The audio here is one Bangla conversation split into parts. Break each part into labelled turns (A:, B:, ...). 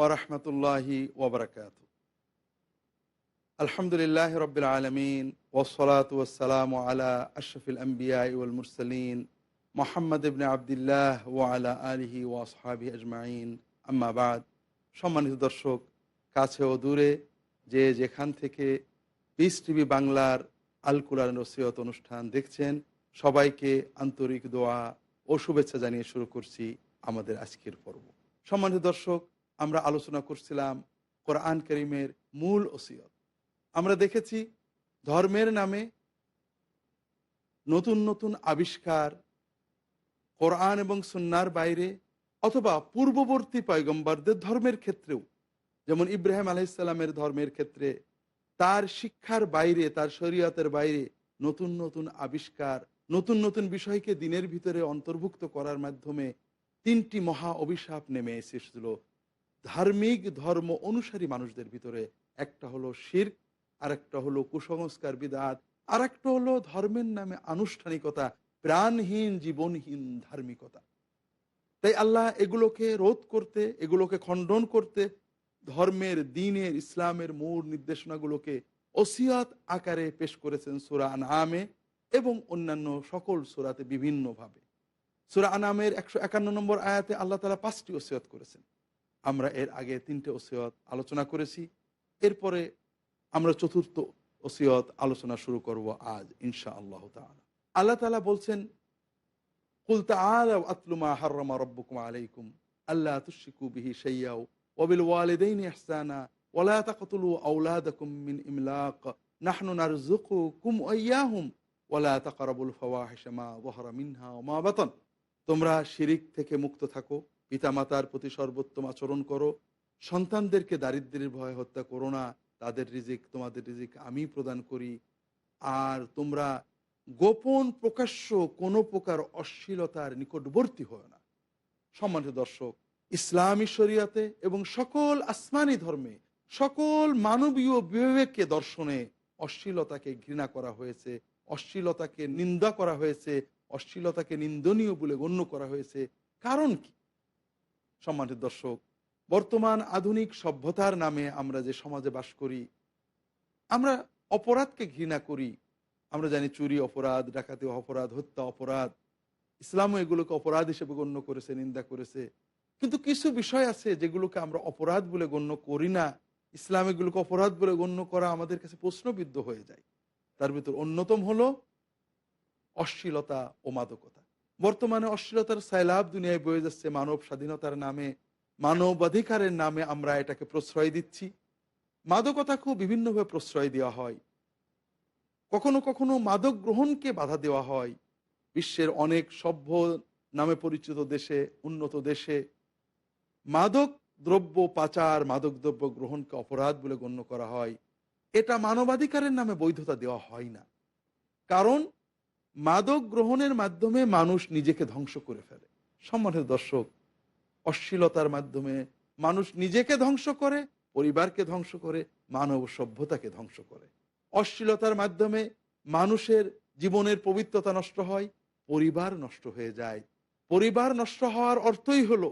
A: ওরহমতুল্লাহি ওবরাকাতু। আলহামদুলিল্লাহ রবিল আলমিন ওসলাত ওসালাম আলা আশরফিল আম্বিয়া ওয়াল মুরসালিন মোহাম্মদ ইবনে আবদুল্লাহ ও আলা আলিহি ও আসহাবি আজমাইন, আম্মা বাদ। সম্মানিত দর্শক, কাছে ও দূরে যে যেখান থেকে পিস টিভি বাংলার আল কুরআন নসিহত অনুষ্ঠান দেখছেন, সবাইকে আন্তরিক দোয়া ও শুভেচ্ছা জানিয়ে শুরু করছি আমাদের আজকের পর্ব। সম্মানিত দর্শক, আমরা আলোচনা করছিলাম কোরআন কারীমের মূল ওসিয়ত। আমরা দেখেছি ধর্মের নামে নতুন নতুন আবিষ্কার কোরআন এবং সুন্নাহর বাইরে অথবা পূর্ববর্তী পয়গম্বরদের ধর্মের ক্ষেত্রেও, যেমন ইব্রাহিম আলাইহিসসালামের ধর্মের ক্ষেত্রে তার শিক্ষার বাইরে, তার শরীয়তের বাইরে নতুন নতুন আবিষ্কার, নতুন নতুন বিষয়কে দিনের ভিতরে অন্তর্ভুক্ত করার মাধ্যমে তিনটি মহা অভিশাপ নেমে এসেছিল ধার্মিক ধর্ম অনুসারী মানুষদের ভিতরে। একটা হলো শিরক, আর একটা হলো কুসংস্কার বিদআত, আর একটা হলো ধর্মের নামে আনুষ্ঠানিকতা, প্রাণহীন জীবনহীন ধার্মিকতা। তাই আল্লাহ এগুলোকে রোধ করতে, এগুলোকে খণ্ডন করতে ধর্মের, দ্বীনের, ইসলামের মূল নির্দেশনাগুলোকে ওসিয়ত আকারে পেশ করেছেন সূরা আনআমে এবং অন্যান্য সকল সূরাতে বিভিন্নভাবে। সূরা আনআমের 151 নম্বর আয়াতে আল্লাহ তাআলা 5টি ওসিয়ত করেছেন। আমরা এর আগে 3টে ওসিয়ত আলোচনা করেছি। এরপরে আমরা চতুর্থ ওসিয়ত আলোচনা শুরু করব আজ ইনশাআল্লাহ তাআলা। আল্লাহ তাআলা বলছেন, কুল তাআলাউ আতলু মা হাররামা রাব্বুকুম আলাইকুম আল্লা তুশরিকু বিহি শাইয়্যা ওয়া বিল ওয়ালিদাইনি ইহসানা ওয়া লা তাকতুলু আওলাদাকুম মিন ইমলাক নাহনু নারযুকুকুম ওয়া ইয়্যাহুম ওয়া লা তাকরাবুল ফাওয়াহিশা মা যাহারা মিনহা ওয়া মা বাতান। তোমরা শিরিক থেকে মুক্ত থাকো, পিতামাতার প্রতি সর্বোত্তম আচরণ করো, সন্তানদেরকে দারিদ্র্যের ভয়ে হত্যা করো না, তাদের রিজিক তোমাদের রিজিক আমি প্রদান করি। আর তোমরা গোপন প্রকাশ্য কোনো প্রকার অশ্লীলতার নিকটবর্তী হয় না। সম্মানিত দর্শক, ইসলামী শরিয়াতে এবং সকল আসমানি ধর্মে, সকল মানবীয় বিবেকে দর্শনে অশ্লীলতাকে ঘৃণা করা হয়েছে, অশ্লীলতাকে নিন্দা করা হয়েছে, অশ্লীলতাকে নিন্দনীয় বলে গণ্য করা হয়েছে। কারণ কি? সম্মানিত দর্শক, বর্তমান আধুনিক সভ্যতার নামে আমরা যে সমাজে বাস করি, আমরা অপরাধকে ঘৃণা করি। আমরা জানি চুরি অপরাধ, ডাকাতি অপরাধ, হত্যা অপরাধ। ইসলামও এগুলোকে অপরাধ হিসেবে গণ্য করেছে, নিন্দা করেছে। কিন্তু কিছু বিষয় আছে যেগুলোকে আমরা অপরাধ বলে গণ্য করি না। ইসলাম এগুলোকে অপরাধ বলে গণ্য করা আমাদের কাছে প্রশ্নবিদ্ধ হয়ে যায়। তার ভিতর অন্যতম হলো অশ্লীলতা ও মাদকতা। বর্তমানে অশ্লীলতার সাইলাব দুনিয়ায় বয়ে যাচ্ছে। মানব স্বাধীনতার নামে, মানবাধিকারের নামে আমরা এটাকে প্রশ্রয় দিচ্ছি। মাদকতাকেও বিভিন্নভাবে প্রশ্রয় দেওয়া হয়। কখনো কখনো মাদক গ্রহণকে বাধা দেওয়া হয়। বিশ্বের অনেক সভ্য নামে পরিচিত দেশে, উন্নত দেশে মাদক দ্রব্য পাচার, মাদক দ্রব্য গ্রহণকে অপরাধ বলে গণ্য করা হয়। এটা মানবাধিকারের নামে বৈধতা দেওয়া হয় না। কারণ মাদক গ্রহণের মাধ্যমে মানুষ নিজেকে ধ্বংস করে ফেলে। সম্মানিত দর্শক, অশ্লীলতার মাধ্যমে মানুষ নিজেকে ধ্বংস করে, পরিবারকে ধ্বংস করে, মানব সভ্যতাকে ধ্বংস করে। অশ্লীলতার মাধ্যমে মানুষের জীবনের পবিত্রতা নষ্ট হয়, পরিবার নষ্ট হয়ে যায়। পরিবার নষ্ট হওয়ার অর্থই হলো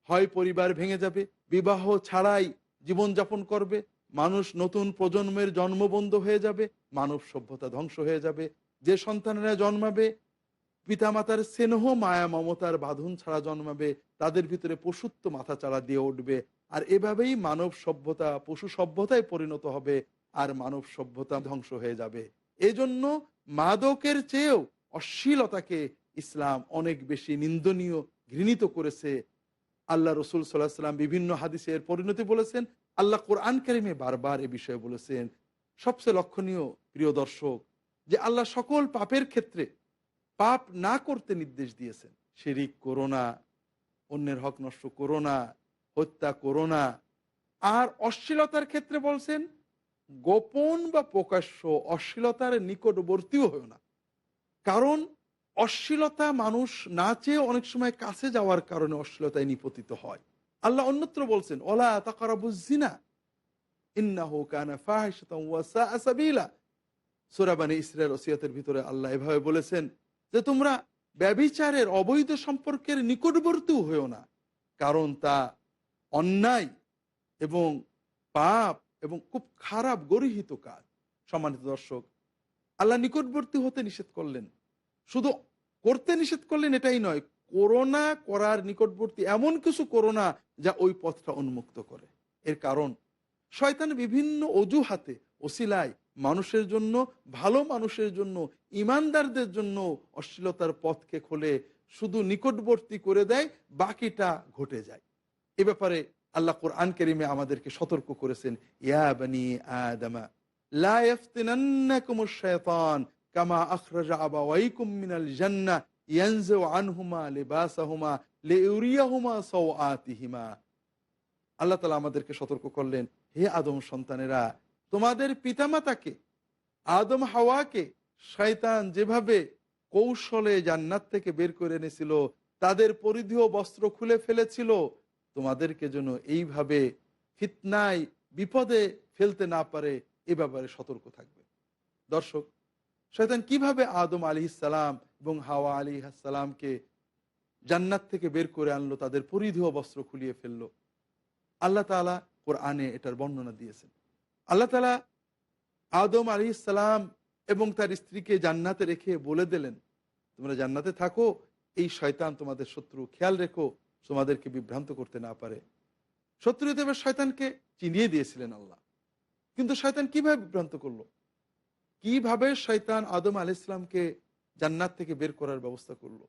A: হয় পরিবার ভেঙে যাবে, বিবাহ ছাড়াই জীবনযাপন করবে, মানুষ নতুন প্রজন্মের জন্মবন্ধ হয়ে যাবে, মানব সভ্যতা ধ্বংস হয়ে যাবে। যে সন্তানেরা জন্মাবে পিতামাতার স্নেহ মায়া মমতার বাঁধন ছাড়া জন্মাবে, তাদের ভিতরে পশুত্ব মাথা চাড়া দিয়ে উঠবে। আর এভাবেই মানব সভ্যতা পশু সভ্যতায় পরিণত হবে, আর মানব সভ্যতা ধ্বংস হয়ে যাবে। এজন্য মাদকের চেয়েও অশ্লীলতাকে ইসলাম অনেক বেশি নিন্দনীয়, ঘৃণিত করেছে। আল্লাহ রসুল সাল্লাহ সাল্লাম বিভিন্ন হাদিসে এর পরিণতি বলেছেন। আল্লাহ কোরআন কারিমে বারবার এ বিষয়ে বলেছেন। সবচেয়ে লক্ষণীয় প্রিয় দর্শক, যে আল্লাহ সকল পাপের ক্ষেত্রে পাপ না করতে নির্দেশ দিয়েছেন। শিরিক করো না, অন্যের হক নষ্ট করো না, হত্যা করো না। আর অশ্লীলতার ক্ষেত্রে বলছেন গোপন বা প্রকাশ্য অশ্লীলতার নিকটবর্তীও হয়েও না। কারণ অশ্লীলতা মানুষ না চেয়ে অনেক সময় কাছে যাওয়ার কারণে অশ্লীলতায় নিপতিত হয়। আল্লাহ অন্যত্র বলছেন, ওয়ালা তাকরাবুজ জিনা ইন্নাহু কানা ফাহিশাতান ওয়া সাআ সাবিলা। সূরা বনী ইসরাঈল ওসিয়তের ভিতরে আল্লাহ এভাবে বলেছেন যে তোমরা ব্যভিচারের, অবৈধ সম্পর্কের নিকটবর্তীও হয়েও না, কারণ তা অন্যায় এবং পাপ এবং খুব খারাপ গরিহিত কাজ। সম্মানিত দর্শক, আল্লাহ নিকটবর্তী হতে নিষেধ করলেন, শুধু করতে নিষেধ করলেন এটাই নয়, করোনা করার নিকটবর্তী এমন কিছু করোনা যা ওই পথটা উন্মুক্ত করে। এর কারণ শয়তান বিভিন্ন অজুহাতে ওসিলায় মানুষের জন্য, ভালো মানুষের জন্য, ইমানদারদের জন্য অশ্লীলতার পথকে খোলে, শুধু নিকটবর্তী করে দেয়, বাকিটা ঘটে যায়। এ ব্যাপারে আল্লাহ কোরআন কারীমে আমাদেরকে সতর্ক করেছেন, ইয়া বনি আদমা লা ইফতিনান্নাকুমুশ শাইতান কামা আখরাজা আবাওয়াইকুম মিনাল জান্নাহ ইয়ানজু আনহুমা লিবাসাহুমা লিউরিয়াহুমা সাওআতিহিমা। আল্লাহ তাআলা আমাদেরকে সতর্ক করলেন, হে আদম সন্তানেরা, তোমাদের পিতামাতাকে আদম হাওয়াকে শয়তান যেভাবে কৌশলে জান্নাত থেকে বের করে এনেছিল, তাদের পরিধেয় বস্ত্র খুলে ফেলেছিল, তোমাদেরকে যেন এইভাবে ফিতনায় বিপদে ফেলতে না পারে, এ ব্যাপারে সতর্ক থাকবে। দর্শক, শয়তান কিভাবে আদম আলাইহিসসালাম এবং হাওয়া আলাইহিসসালামকে জান্নাত থেকে বের করে আনলো, তাদের পরিধেয় বস্ত্র খুলিয়ে ফেললো? আল্লাহ তাআলা কোরআনে এটার বর্ণনা দিয়েছেন। আল্লাহ তাআলা আদম আলাইহিসসালাম এবং তার স্ত্রীকে জান্নাতে রেখে বলে দিলেন, তোমরা জান্নাতে থাকো, এই শয়তান তোমাদের শত্রু, খেয়াল রেখো তোমাদেরকে বিভ্রান্ত করতে না পারে। শত্রু হিসেবে শয়তানকে চিনিয়ে দিয়েছিলেন আল্লাহ, কিন্তু শয়তান কিভাবে বিভ্রান্ত করলো? কিভাবে শয়তান আদম আলাইহিসসালামকে জান্নাত থেকে বের করার ব্যবস্থা করলো?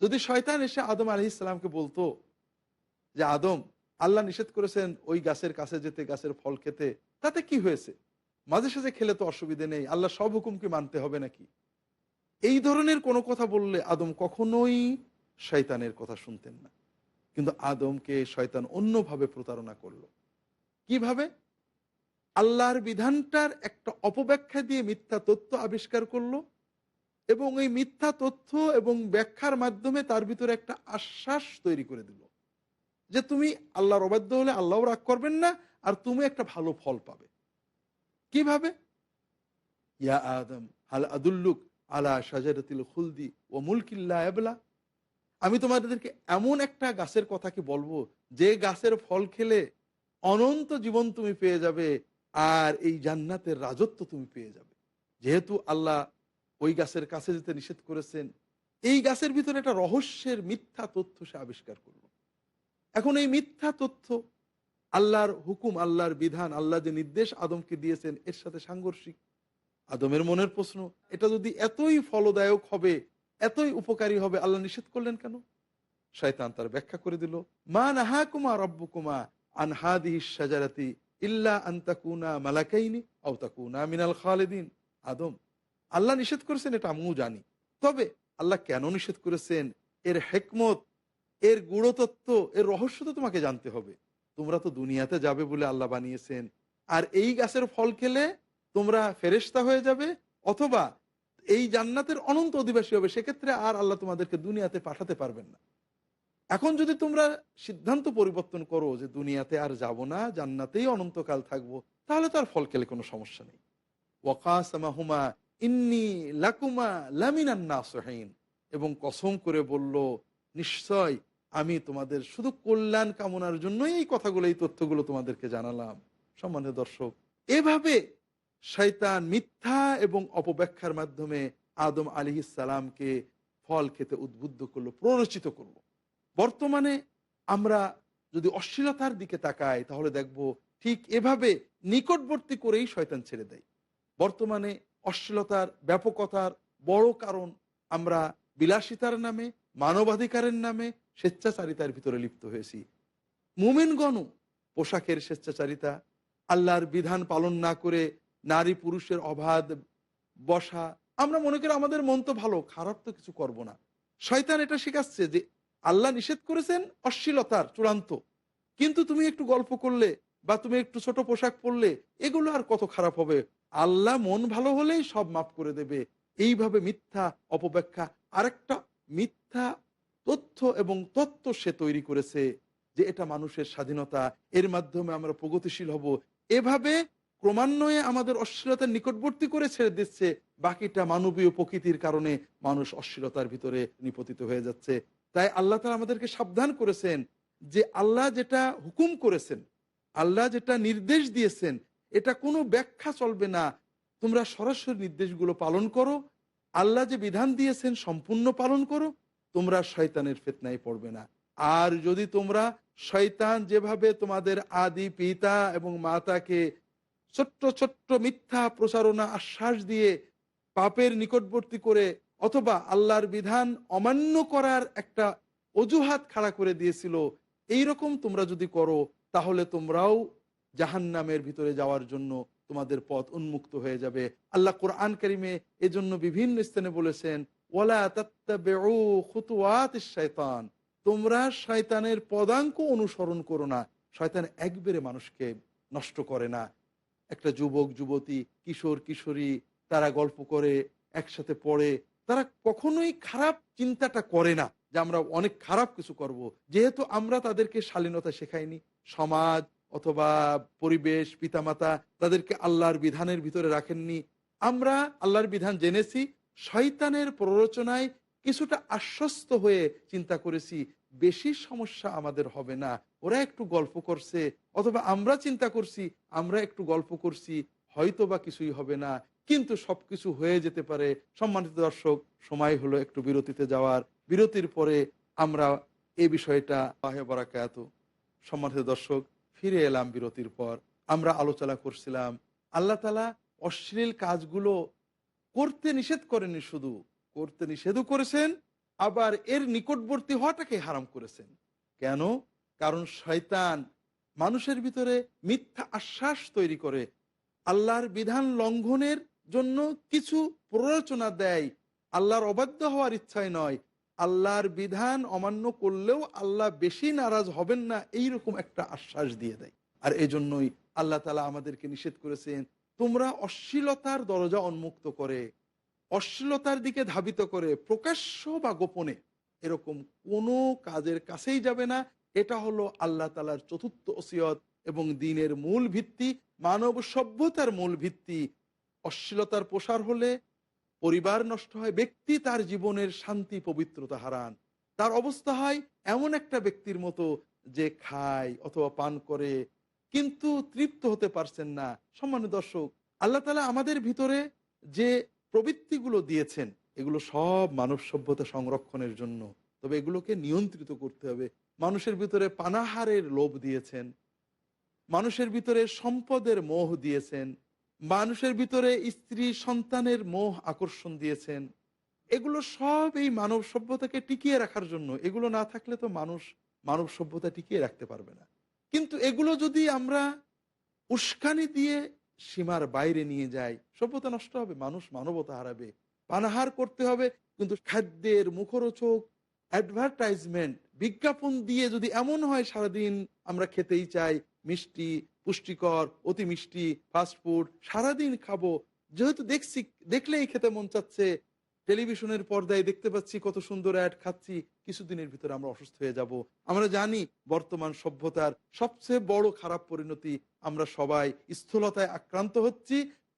A: যদি শয়তান এসে আদম আলাইহিসসালামকে বলতো যে, আদম, আল্লাহ নিষেধ করেছেন ওই গাছের কাছে যেতে, গাছের ফল খেতে, তাতে কি হয়েছে, মাঝে সাঝে খেলে তো অসুবিধে নেই, আল্লাহ সব হুকুমকে মানতে হবে নাকি? এই ধরনের কোনো কথা বললে আদম কখনোই শয়তানের কথা শুনতেন না। কিন্তু আদমকে শয়তান অন্যভাবে প্রতারণা করলো। কিভাবে? আল্লাহর বিধানটার একটা অপব্যাখ্যা দিয়ে মিথ্যা তথ্য আবিষ্কার করলো, এবং এই মিথ্যা তথ্য এবং ব্যাখ্যার মাধ্যমে তার ভিতরে একটা আশ্বাস তৈরি করে দিল যে তুমি আল্লাহর অবাধ্য হলে আল্লাহও রাগ করবেন না, আর তুমি একটা ভালো ফল পাবে। কিভাবে? ইয়া আদম হাল আদুল্লুক আলা শাজারাতিল খুলদি ও মুলকিল লা ইয়াবলা। আমি তোমাদেরকে এমন একটা গাছের কথা কি বলবো, যে গাছের ফল খেলে অনন্ত জীবন তুমি পেয়ে যাবে, আর এই জান্নাতের রাজত্ব তুমি পেয়ে যাবে। যেহেতু আল্লাহ ওই গাছের কাছে যেতে নিষেধ করেছেন, এই গাছের ভিতরে একটা রহস্যের মিথ্যা তথ্য সে আবিষ্কার করলো। এখন এই মিথ্যা তথ্য আল্লাহর হুকুম, আল্লাহর বিধান, আল্লাহ যে নির্দেশ আদমকে দিয়েছেন এর সাথে সাংঘর্ষিক। আদমের মনের প্রশ্ন, এটা যদি এতই ফলদায়ক হবে, এতই উপকারী হবে, আল্লাহ নিষেধ করলেন কেন? শয়তান তার ব্যাখ্যা করে দিল, মা নাহাকুমা রাব্বুকুমা আন হাদিহিশ শাজারাতি ইল্লা আন তাকুনা মালাকাইনি আও তাকুনা মিনাল খালিদিন। আদম, আল্লাহ নিষেধ করেছেন এটা আমিও জানি, তবে আল্লাহ কেন নিষেধ করেছেন, এর হিকমত, এর গূঢ়তত্ত্ব, এর রহস্য তো তোমাকে জানতে হবে। তোমরা তো দুনিয়াতে যাবে বলে আল্লাহ বানিয়েছেন, আর এই গাছের ফল খেলে তোমরা ফেরেশতা হয়ে যাবে, অথবা এই জান্নাতের অনন্ত অধিবাসী হবে, সেক্ষেত্রে আর আল্লাহ তোমাদেরকে দুনিয়াতে পাঠাতে পারবেন না। এখন যদি তোমরা সিদ্ধান্ত পরিবর্তন করো যে দুনিয়াতে আর যাব না, জান্নাতেই অনন্তকাল থাকবো, তাহলে তো আর ফল খেলে কোনো সমস্যা নেই। ওয়াকাসামাহুমা ইন্নী লাকুমা লামিনান নাসিহিন। এবং কসম করে বলল, নিশ্চয় আমি তোমাদের শুধু কল্যাণ কামনার জন্যই এই কথাগুলো, এই তথ্যগুলো তোমাদেরকে জানালাম। সম্মানিত দর্শক, এভাবে শয়তান মিথ্যা এবং অপব্যাখ্যার মাধ্যমে আদম আলাইহিস সালামকে ফল খেতে উদ্বুদ্ধ করলো, প্ররোচিত করলো। বর্তমানে আমরা যদি অশ্লীলতার দিকে তাকাই, তাহলে দেখব ঠিক এভাবে নিকটবর্তী করেই শয়তান ছেড়ে দেয়। বর্তমানে অশ্লীলতার ব্যাপকতার বড় কারণ, আমরা বিলাসিতার নামে, মানবাধিকারের নামে স্বেচ্ছাচারিতার ভিতরে লিপ্ত হয়েছি। মুমিনগণও পোশাকের স্বেচ্ছাচারিতা, আল্লাহর বিধান পালন না করে নারী পুরুষের অবাধ বসা, আমরা মনে করি আমাদের মন তো ভালো, খারাপ তো কিছু করব না। শয়তান এটা শেখাচ্ছে যে আল্লাহ নিষেধ করেছেন অশ্লীলতার চূড়ান্ত, কিন্তু তুমি একটু গল্প করলে বা তুমি একটু ছোট পোশাক পরলে, এগুলো আর কত খারাপ হবে, আল্লাহ মন ভালো হলেই সব মাফ করে দেবে। এইভাবে মিথ্যা অপব্যাখ্যা, আরেকটা মিথ্যা তথ্য এবং তত্ত্ব সে তৈরি করেছে যে এটা মানুষের স্বাধীনতা, এর মাধ্যমে আমরা প্রগতিশীল হব। এভাবে ক্রমান্বয়ে আমাদের অশ্লীলতার নিকটবর্তী করে ছেড়ে দিচ্ছে, বাকিটা মানবীয় প্রকৃতির কারণে মানুষ অশ্লীলতার ভিতরে নিপতিত হয়ে যাচ্ছে। তাই আল্লাহ তাআলা আমাদেরকে সাবধান করেছেন যে আল্লাহ যেটা হুকুম করেছেন আল্লাহ যেটা নির্দেশ দিয়েছেন এটা কোনো ব্যাখ্যা চলবে না। তোমরা সরাসরি নির্দেশগুলো পালন করো, আল্লাহ যে বিধান দিয়েছেন সম্পূর্ণ পালন করো, তোমরা শয়তানের ফিতনায় পড়বে না। আর যদি তোমরা শয়তান যেভাবে তোমাদের আদি পিতা এবং মাতাকে ছোট্ট ছোট্ট মিথ্যা প্রচারণা আশ্বাস দিয়ে পাপের নিকটবর্তী করে অথবা আল্লাহর বিধান অমান্য করার একটা অজুহাত খাড়া করে দিয়েছিল, এই রকম তোমরা যদি করো তাহলে তোমরাও জাহান্নামের ভিতরে যাওয়ার জন্য তোমাদের পথ উন্মুক্ত হয়ে যাবে। আল্লাহ কোরআন কারিমে এজন্য বিভিন্ন স্থানে বলেছেন, ওয়ালা তাত্তাবিউ খুতুওয়াতিশ শাইতান, তোমরা শয়তানের পদাঙ্ক অনুসরণ করো না। শয়তান একবারে মানুষকে নষ্ট করে না। একটা যুবক যুবতী, কিশোর কিশোরী, তারা গল্প করে, একসাথে পড়ে, তারা কখনোই খারাপ চিন্তাটা করে না যে আমরা অনেক খারাপ কিছু করব, যেহেতু আমরা তাদেরকে শালীনতা শেখাইনি। সমাজ অথবা পরিবেশ, পিতামাতা তাদেরকে আল্লাহর বিধানের ভিতরে রাখেননি। আমরা আল্লাহর বিধান জেনেছি, শয়তানের প্ররোচনায় কিছুটা আশ্বস্ত হয়ে চিন্তা করেছি বেশি সমস্যা আমাদের হবে না, ওরা একটু গল্প করছে অথবা আমরা চিন্তা করছি আমরা একটু গল্প করছি, হয়তো বা কিছুই হবে না, কিন্তু সবকিছু হয়ে যেতে পারে। সম্মানিত দর্শক, সময় হলো একটু বিরতিতে যাওয়ার। বিরতির পরে আমরা এই বিষয়টা বারাকাত। সম্মানিত দর্শক, ফিরে এলাম বিরতির পর। আমরা আলোচনা করছিলাম আল্লাহ তাআলা অশ্লীল কাজগুলো করতে নিষেধ করেননি, শুধু করতে নিষেধও করেছেন, আবার এর নিকটবর্তী হওয়াটাকে হারাম করেছেন। কেন? কারণ শয়তান মানুষের ভিতরে মিথ্যা আশ্বাস তৈরি করে, আল্লাহর বিধান লঙ্ঘনের জন্য কিছু প্ররোচনা দেয়, আল্লাহর অবাধ্য হওয়ার ইচ্ছায় নয়, আল্লাহর বিধান অমান্য করলেও আল্লাহ বেশি নারাজ হবেন না, এইরকম একটা আশ্বাস দিয়ে দেয়। আর এজন্যই আল্লাহ তাআলা আমাদেরকে নিষেধ করেছেন, তোমরা অশ্লীলতার দরজা উন্মুক্ত করে, অশ্লীলতার দিকে ধাবিত করে প্রকাশ্য বা গোপনে এরকম কোনো কাজের কাছেই যাবে না। এটা হলো আল্লাহ তাআলার চতুর্থ ওসিয়ত এবং দ্বীনের মূল ভিত্তি, মানব সভ্যতার মূল ভিত্তি। অশ্লীলতার প্রসার হলে পরিবার নষ্ট হয়, ব্যক্তি তার জীবনের শান্তি পবিত্রতা হারান, তার অবস্থা হয় এমন একটা ব্যক্তির মতো যে খায় অথবা পান করে কিন্তু তৃপ্ত হতে পারছেন না। সম্মানিত দর্শক, আল্লাহ তাআলা আমাদের ভিতরে যে প্রবৃত্তিগুলো দিয়েছেন এগুলো সব মানব সভ্যতা সংরক্ষণের জন্য, তবে এগুলোকে নিয়ন্ত্রিত করতে হবে। মানুষের ভিতরে পানাহারের লোভ দিয়েছেন, মানুষের ভিতরে সম্পদের মোহ দিয়েছেন, মানুষের ভিতরে স্ত্রী সন্তানের মোহ আকর্ষণ দিয়েছেন। এগুলো সব এই মানব সভ্যতাকে টিকিয়ে রাখার জন্য। এগুলো না থাকলে তো মানুষ মানব সভ্যতা টিকিয়ে রাখতে পারবে না। কিন্তু এগুলো যদি আমরা উস্কানি দিয়ে সীমার বাইরে নিয়ে যাই, সভ্যতা নষ্ট হবে, মানুষ মানবতা হারাবে। পানাহার করতে হবে, কিন্তু খাদ্যের মুখরোচক অ্যাডভার্টাইজমেন্ট, বিজ্ঞাপন দিয়ে যদি এমন হয় সারাদিন আমরা খেতেই চাই, মিষ্টি, পুষ্টিকর, অতি মিষ্টি, ফাস্টফুড সারাদিন খাবো, যেহেতু দেখছি, দেখলেই খেতে মন চাচ্ছে, টেলিভিশনের পর্দায় দেখতে পাচ্ছি কত সুন্দর অ্যাড, খাচ্ছি, কিছুদিনের ভিতরে আমরা অসুস্থ হয়ে যাব। আমরা জানি বর্তমান সভ্যতার সবচেয়ে বড় খারাপ পরিণতি, আমরা সবাই স্থূলতায় আক্রান্ত হচ্ছি,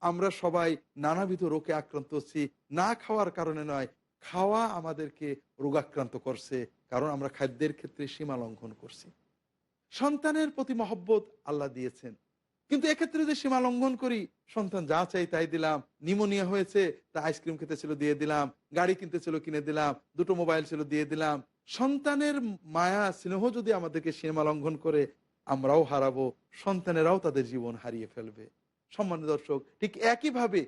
A: আমরা সবাই নানাবিধ রোগে আক্রান্ত হচ্ছি। না খাওয়ার কারণে নয়, খাওয়া আমাদেরকে রোগাক্রান্ত করছে, কারণ আমরা খাদ্যের ক্ষেত্রে সীমা লঙ্ঘন করছি। সন্তানের প্রতি মহব্বত আল্লাহ দিয়েছেন, কিন্তু এক্ষেত্রে যদি সীমা লঙ্ঘন করি, সন্তান যা চাই তাই দিলাম, নিউমোনিয়া হয়েছে তা আইসক্রিম খেতে ছিল দিয়ে দিলাম, গাড়ি কিনতে ছিল কিনে দিলাম, দুটো মোবাইল ছিল দিয়ে দিলাম। সন্তানের মায়া স্নেহ যদি আমাদেরকে সীমা লঙ্ঘন করে, আমরাও হারাবো, সন্তানেরাও তাদের জীবন হারিয়ে ফেলবে। সম্মানিত দর্শক, ঠিক একইভাবে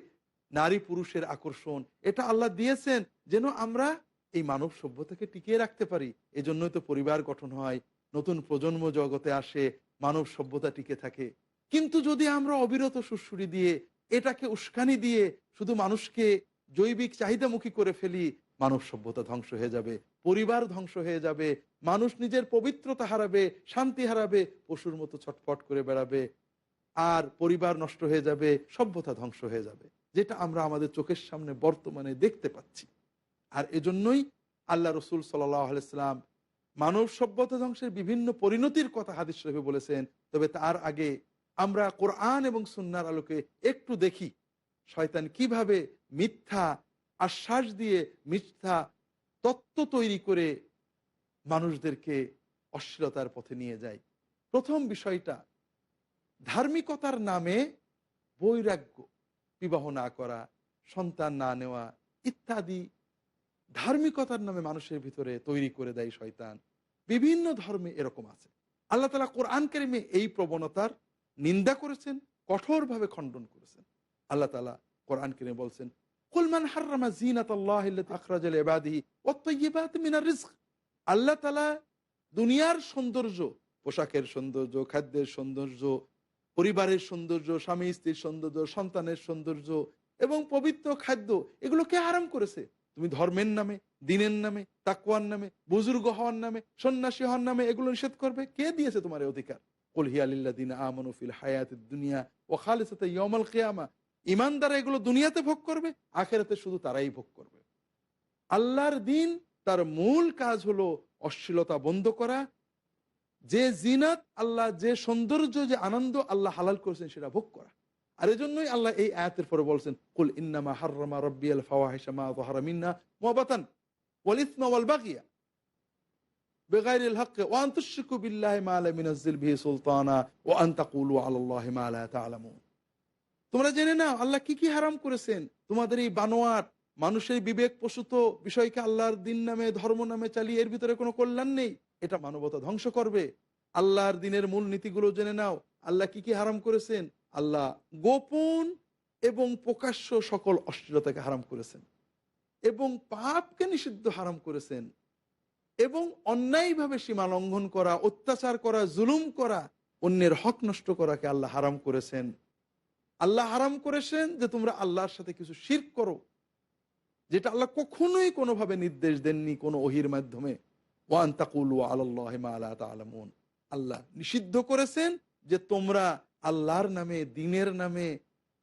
A: নারী পুরুষের আকর্ষণ এটা আল্লাহ দিয়েছেন যেন আমরা এই মানব সভ্যতাকে টিকিয়ে রাখতে পারি। এজন্যই তো পরিবার গঠন হয়, নতুন প্রজন্ম জগতে আসে, মানব সভ্যতা টিকে থাকে। কিন্তু যদি আমরা অবিরত সুড়সুড়ি দিয়ে, এটাকে উস্কানি দিয়ে শুধু মানুষকে জৈবিক চাহিদামুখী করে ফেলি, মানব সভ্যতা ধ্বংস হয়ে যাবে, পরিবার ধ্বংস হয়ে যাবে, মানুষ নিজের পবিত্রতা হারাবে, শান্তি হারাবে, পশুর মতো ছটফট করে বেড়াবে, আর পরিবার নষ্ট হয়ে যাবে, সভ্যতা ধ্বংস হয়ে যাবে, যেটা আমরা আমাদের চোখের সামনে বর্তমানে দেখতে পাচ্ছি। আর এজন্যই আল্লাহ রসুল সাল্লাল্লাহু আলাইহি সাল্লাম মানব সভ্যতা ধ্বংসের বিভিন্ন পরিণতির কথা হাদিস শরীফে বলেছেন। তবে তার আগে আমরা কোরআন এবং সুন্নাহর আলোকে একটু দেখি শয়তান কিভাবে মিথ্যা আশ্বাস দিয়ে, মিথ্যা তত্ত্ব তৈরি করে মানুষদেরকে অশ্লীলতার পথে নিয়ে যায়। প্রথম বিষয়টা, ধার্মিকতার নামে বৈরাগ্য, বিবাহ না করা, সন্তান না নেওয়া ইত্যাদি ধার্মিকতার নামে মানুষের ভিতরে তৈরি করে দেয় শয়তান। বিভিন্ন ধর্মে এরকম আছে। আল্লাহ তাআলা কোরআন কারিমে এই প্রবণতার নিন্দা করেছেন, কঠোরভাবে খণ্ডন করেছেন। আল্লাহ তাআলা কোরআন কারিমে বলছেন, কুল মান হাররামা যিনাতাল্লাহি আল্লাতী আখরাজা লিইবাদিহি ওয়াত তাইয়্যিবাতি মিনার রিজক। আল্লাহ তাআলা দুনিয়ার সৌন্দর্য, পোশাকের সৌন্দর্য, খাদ্যের সৌন্দর্য, পরিবারের সৌন্দর্য, স্বামী স্ত্রীর সৌন্দর্য, সন্তানের সৌন্দর্য এবং পবিত্র খাদ্য, এগুলো কে হারাম করেছে? তুমি ধর্মের নামে, দিনের নামে, তাকওয়ার নামে, বুজুর্গ হওয়ার নামে, সন্ন্যাসী হওয়ার নামে এগুলো নিষেধ করবে? কে দিয়েছে তোমার এই অধিকার? কুল হিয়া লিল্লাযিনা আমানু ফিল হায়াতিদ দুনিয়া ওয়া খালিসাতান ইয়াউমাল কিয়ামা। ঈমানদাররা এগুলো দুনিয়াতে ভোগ করবে, আখিরাতে শুধু তারাই ভোগ করবে। আল্লাহর দিন, তার মূল কাজ হলো অশ্লীলতা বন্ধ করা, যে জিনাত আল্লাহ, যে সৌন্দর্য, যে আনন্দ আল্লাহ হালাল করেছেন সেটা ভোগ করা। আর এজন্যই আল্লাহ এই আয়াতের পরে বলছেন, কুল ইন্নামা হাররামা রাব্বিয়াল ফাওয়াহিশা মা যাহারা মিন্না ওয়া বাতান ওয়াল ইসমা ওয়াল বাগিয়া বিগাইরিল হক ওয়া আন তুশরিকু বিল্লাহি মা লা ইউনাজ্জিল বিহি সুলতানা ওয়া আন তাকুলু আলাল্লাহি মা লা তা'লামুন। তোমরা জেনে নাও আল্লাহ কি কি হারাম করেছেন। তোমাদের এই বানোয়াট মানুষের বিবেক প্রসূত বিষয়কে আল্লাহর দিন নামে, ধর্ম নামে চালিয়ে এর ভিতরে কোনো কল্যাণ নেই, এটা মানবতা ধ্বংস করবে। আল্লাহর দিনের মূল নীতিগুলো জেনে নাও। আল্লাহ কি কি হারাম করেছেন? আল্লাহ গোপন এবং প্রকাশ্য সকল অশ্লীলতাকে হারাম করেছেন এবং পাপকে নিষিদ্ধ হারাম করেছেন এবং অন্যায়ভাবে সীমা লঙ্ঘন করা, অত্যাচার করা, জুলুম করা, অন্যের হক নষ্ট করাকে আল্লাহ হারাম করেছেন। আল্লাহ হারাম করেছেন যে তোমরা আল্লাহর সাথে কিছু শিরক করো, যেটা আল্লাহ কখনোই কোনোভাবে নির্দেশ দেননি কোনো ওহির মাধ্যমে। ওয়ান তাকুলু আলাল্লাহি মা লা তা'লামুন। আল্লাহ নিষিদ্ধ করেছেন যে তোমরা আল্লাহর নামে, দিনের নামে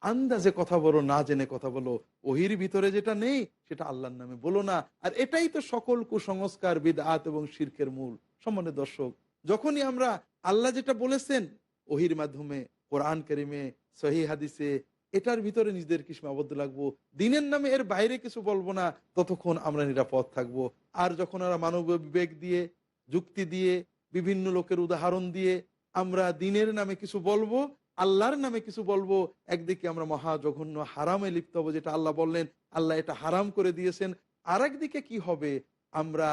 A: আন্দাজে কথা বলো, না জেনে কথা বলো। ওহির ভিতরে যেটা নেই সেটা আল্লাহর নামে বলো না। আর এটাই তো সকল কুসংস্কার, বিদআত এবং শিরকের মূল। সম্মানিত দর্শক, যখনই আমরা আল্লাহ যেটা বলেছেন ওহির মাধ্যমে, কোরআন কারিমে, সহিহ হাদিসে, এটার ভিতরে নিজেদেরকে সীমাবদ্ধ রাখবো, দিনের নামে এর বাইরে কিছু বলবো না, ততক্ষণ আমরা নিরাপদ থাকবো। আর যখন আমরা মানবীয় বিবেক দিয়ে, যুক্তি দিয়ে, বিভিন্ন লোকের উদাহরণ দিয়ে আমরা দিনের নামে কিছু বলবো, আল্লাহর নামে কিছু বলবো, একদিকে আমরা মহা জঘন্য হারামে লিপ্ত হবো, যেটা আল্লাহ বললেন আল্লাহ এটা হারাম করে দিয়েছেন। আর একদিকে কি হবে? আমরা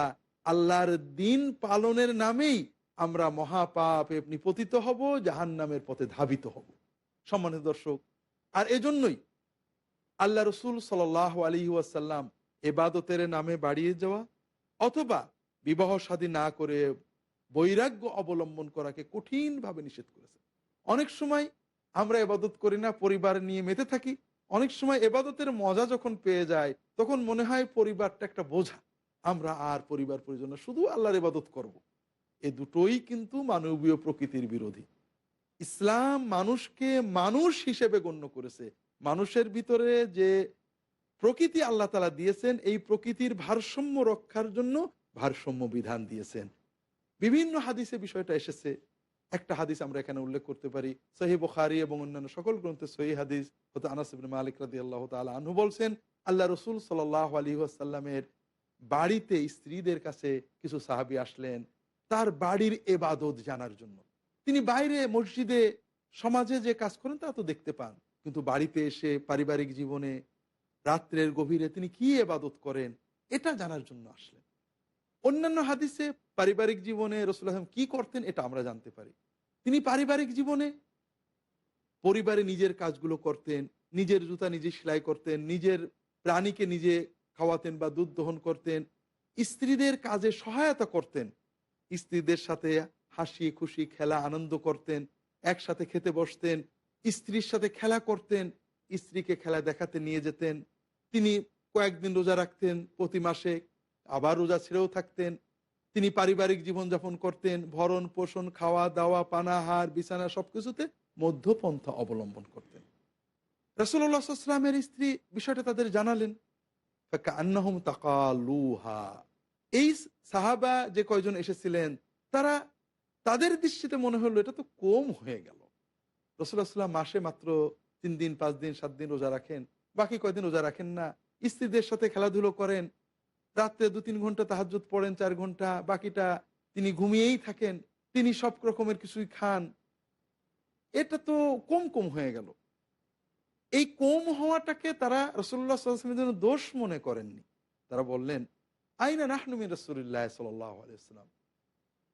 A: আল্লাহর দিন পালনের নামেই আমরা মহাপাপে নিপতিত হব, জাহান্নামের পথে ধাবিত হব। সম্মানিত দর্শক, আর এজন্যই আল্লাহ রসুল সাল্লাল্লাহু আলাইহি ওয়াসাল্লাম এবাদতের নামে বাড়িয়ে যাওয়া অথবা বিবাহ শাদী না করে বৈরাগ্য অবলম্বন করাকে কঠিনভাবে নিষেধ করেছে। অনেক সময় আমরা এবাদত করি না, পরিবার নিয়ে মেতে থাকি। অনেক সময় এবাদতের মজা যখন পেয়ে যায় তখন মনে হয় পরিবারটা একটা বোঝা, আমরা আর পরিবার পরিজন না, শুধু আল্লাহর ইবাদত করব। এ দুটোই কিন্তু মানবীয় প্রকৃতির বিরোধী। ইসলাম মানুষকে মানুষ হিসেবে গণ্য করেছে। মানুষের ভিতরে যে প্রকৃতি আল্লাহ তাআলা দিয়েছেন, এই প্রকৃতির ভারসাম্য রক্ষার জন্য ভারসাম্য বিধান দিয়েছেন। বিভিন্ন হাদিসে বিষয়টা এসেছে। একটা হাদিস আমরা এখানে উল্লেখ করতে পারি, সহিহ বুখারী এবং অন্যান্য সকল গ্রন্থে সহিহ হাদিস হতে আনাস ইবনে মালিক রাদিয়াল্লাহু তাআলা আনহু বলছেন, আল্লাহ রাসূল সাল্লাল্লাহু আলাইহি ওয়াসাল্লামের বাড়িতে স্ত্রীদের কাছে কিছু সাহাবী আসলেন তার বাড়ির ইবাদত জানার জন্য। তিনি বাইরে মসজিদে, সমাজে যে কাজ করেন তা তো দেখতে পান, কিন্তু বাড়িতে এসে পারিবারিক জীবনে রাত্রের গভীরে তিনি কি ইবাদত করেন এটা জানার জন্য আসলেন। অন্যান্য হাদিসে পারিবারিক জীবনে রাসূলুল্লাহ সাল্লাল্লাহু আলাইহি ওয়াসাল্লাম কি করতেন এটা আমরা জানতে পারি। তিনি পারিবারিক জীবনে পরিবারে নিজের কাজগুলো করতেন, নিজের জুতা নিজে সেলাই করতেন, নিজের প্রাণীকে নিজে খাওয়াতেন বা দুধ দহন করতেন, স্ত্রীদের কাজে সহায়তা করতেন, স্ত্রীদের সাথে হাসি খুশি খেলা আনন্দ করতেন, একসাথে খেতে বসতেন, স্ত্রীর সাথে খেলা করতেন, স্ত্রীকে খেলা দেখাতে নিয়ে যেতেন। তিনি কয়েকদিন রোজা রাখতেন প্রতি মাসে, আবার রোজা ছেড়েও থাকতেন। তিনি পারিবারিক জীবনযাপন করতেন, ভরণ পোষণ, খাওয়া দাওয়া, পানাহার, বিছানা সবকিছুতে মধ্যপন্থা অবলম্বন করতেন। রাসূলুল্লাহ সাল্লাল্লাহু আলাইহি ওয়াসাল্লামের স্ত্রী বিষয়টা তাদের জানালেন, ফাকান্নাহুম তাকালুহা। এই সাহাবা যে কয়জন এসেছিলেন তারা, তাদের দৃষ্টিতে মনে হলো এটা তো কম হয়ে গেল। রাসূলুল্লাহ সাল্লাল্লাহু আলাইহি ওয়াসাল্লাম মাসে মাত্র 3 দিন 5 দিন 7 দিন রোজা রাখেন, বাকি কয়দিন রোজা রাখেন না। স্ত্রীদের সাথে খেলাধুলো করেন, রাত্রে 2-3 ঘন্টা তাহাজ্জুদ পড়েন, 4 ঘন্টা, বাকিটা তিনি ঘুমিয়েই থাকেন। তিনি সব রকমের কিছুই খান। এটা তো কম কম হয়ে গেল। এই কম হওয়াটাকে তারা রাসূলুল্লাহ সাল্লাল্লাহু আলাইহি ওয়াসাল্লামের জন্য দোষ মনে করেননি। তারা বললেন, আইনা নাহনু মিন রাসূলিল্লাহি সাল্লাল্লাহু আলাইহি ওয়াসাল্লাম।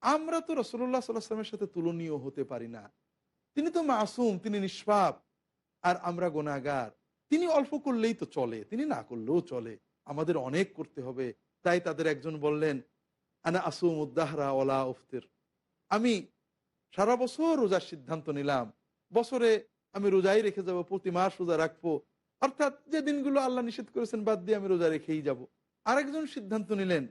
A: আমরা তো রাসূলুল্লাহ সাল্লাল্লাহু আলাইহি ওয়াসাল্লামের সাথে তুলনীয় হতে পারি না। তিনি তো মাসুম, তিনি নিষ্পাপ, আর আমরা গুনাহগার। তিনি অল্প করলেই তো চলে, তিনি না করলেও চলে। আমাদের অনেক করতে হবে। তাই তাদের একজন বললেন, আনা আসুমুদ দাহরা ওয়ালা উফতির। আমি সারা বছর রোজার সিদ্ধান্ত নিলাম। বছরে আমি রোজাই রেখে যাব, প্রতি মাস রোজা রাখবো। অর্থাৎ যে দিনগুলো আল্লাহ নিষেধ করেছেন বাদ দিয়ে আমি রোজা রেখেই যাব। আরেকজন সিদ্ধান্ত নিলেন,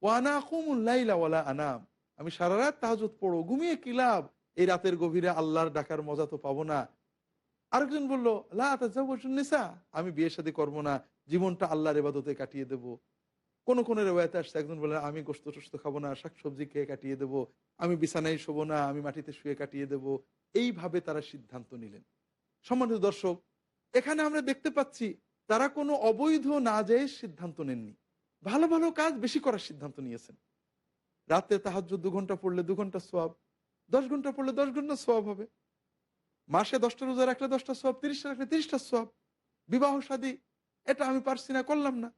A: ওয়ানা আকুমুল লাইলা ওয়ালা আনাম। আমি সারা রাত তাহাজ্জুদ পড়ো, ঘুমিয়ে কি লাভ? এই রাতের গভীরে আল্লাহর ডাকার মজা তো পাবো না। আরেকজন বলল, লা তাজাওয়াজুন নিসা। আমি বিয়ে শাদী করবো না, জীবনটা আল্লাহর ইবাদতে কাটিয়ে দেব। কোন রেওয়ায়েতে আসছে একজন বললেন, আমি গোশত টোস্ত খাবো না, শাকসবজি খেয়ে কাটিয়ে দেবো। আমি বিছানায় শোবো না, আমি মাটিতে শুয়ে কাটিয়ে দেবো। এইভাবে তারা সিদ্ধান্ত নিলেন। সম্মানিত দর্শক, এখানে আমরা দেখতে পাচ্ছি তারা কোনো অবৈধ নাজায়েজ সিদ্ধান্ত নেননি। ভালো ভালো কাজ বেশি করার সিদ্ধান্ত নিয়েছেন। রাতে তাহাজ্জুদ 2 ঘন্টা পড়লে 2 ঘন্টা সওয়াব, 10 ঘন্টা পড়লে 10 ঘন্টা সওয়াব হবে। মাসে 10টা রোজা রাখলে 10টা সওয়াব, 30টা রাখলে 30টা সওয়াব। বিবাহ শাদী, এটা আমি পারছি না, করলাম না।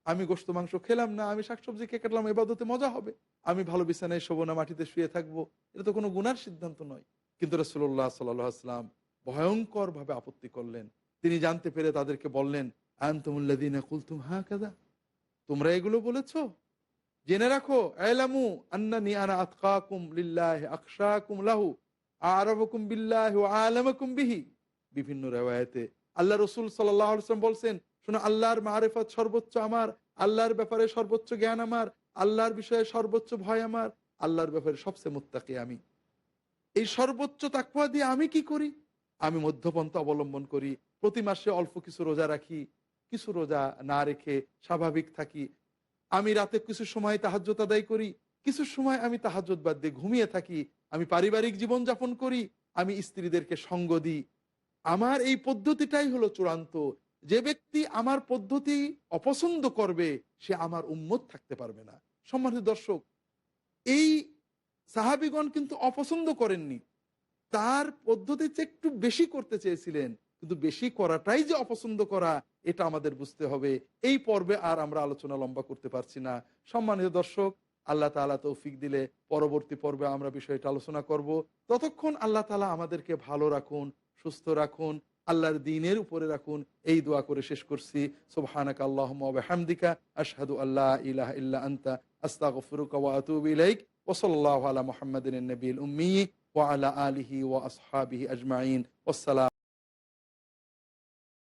A: আমি গোশত মাংস খেলাম না, আমি শাকসবজি খেয়ে কাটলাম, ইবাদতে মজা হবে। আমি ভালো বিছানায় শোবো না, মাটিতে শুয়ে থাকবো। এটা তো কোনো গুনার সিদ্ধান্ত নয়। কিন্তু রাসূলুল্লাহ সাল্লাল্লাহু আলাইহি ওয়াসাল্লাম ভয়ংকরভাবে আপত্তি করলেন। তিনি জানতে পেরে তাদেরকে বললেন, আনতুমুল্লাযীনা কুলতুম হাকাযা। তোমরা এগুলো বলেছো? জেনে রাখো, আ'লামু আন্নানী আনা আতকাকুম লিল্লাহি আখশাকুম লাহু আ'রাফুকুম বিল্লাহি ওয়া আ'লামুকুম বিহি। বিভিন্ন riwayate আল্লাহ রাসূল সাল্লাল্লাহু আলাইহি ওয়াসাল্লাম বলছেন, শোনো, আল্লাহর মারিফত সর্বোচ্চ আমার, আল্লাহর ব্যাপারে সর্বোচ্চ জ্ঞান আমার, আল্লাহর বিষয়ে সর্বোচ্চ ভয় আমার, আল্লাহর ব্যাপারে সবচেয়ে মুত্তাকি আমি। এই সর্বোচ্চ তাকওয়া দিয়ে আমি কি করি? আমি মধ্যপন্থা অবলম্বন করি। প্রতি মাসে অল্প কিছু রোজা রাখি, কিছু রোজা না রেখে স্বাভাবিক থাকি। আমি রাতে কিছু সময় তাহাজ্জুদ আদায় করি, কিছু সময় আমি তাহাজ্জুদ বাদ দিয়ে ঘুমিয়ে থাকি। আমি পারিবারিক জীবন যাপন করি, আমি স্ত্রীদেরকে সঙ্গ দিই। আমার এই পদ্ধতিটাই হলো চূড়ান্ত। যে ব্যক্তি আমার পদ্ধতি অপছন্দ করবে, সে আমার উম্মত থাকতে পারবে না। সম্মানিত দর্শক, এই সাহাবীগণ কিন্তু অপছন্দ করেননি। তার পদ্ধতিতে একটু বেশি করতে চেয়েছিলেন, কিন্তু বেশি করাটাই যে অপছন্দ করা, এটা আমাদের বুঝতে হবে। এই পর্বে আর আমরা আলোচনা লম্বা করতে পারছি না। সম্মানিত দর্শক, আল্লাহ তাআলা তৌফিক দিলে পরবর্তী পর্বে আমরা বিষয়টা আলোচনা করব। ততক্ষণ আল্লাহ তাআলা আমাদেরকে ভালো রাখুন, সুস্থ রাখুন, আল্লাহর দ্বীনের উপরে রাখুন, এই দোয়া করে শেষ করছি। সুবহানাকা আল্লাহুম্মা ওয়া বিহামদিকা আশহাদু আল্লা ইলাহা ইল্লা আনতা আস্তাগফিরুকা ওয়া আতুবু ইলাইক। ওয়া সাল্লাল্লাহু আলা মুহাম্মাদিন নবিয়্যিল উম্মি ওয়া আলা আলিহি ওয়া আসহাবিহি আজমাইন। ওয়াসসালাম।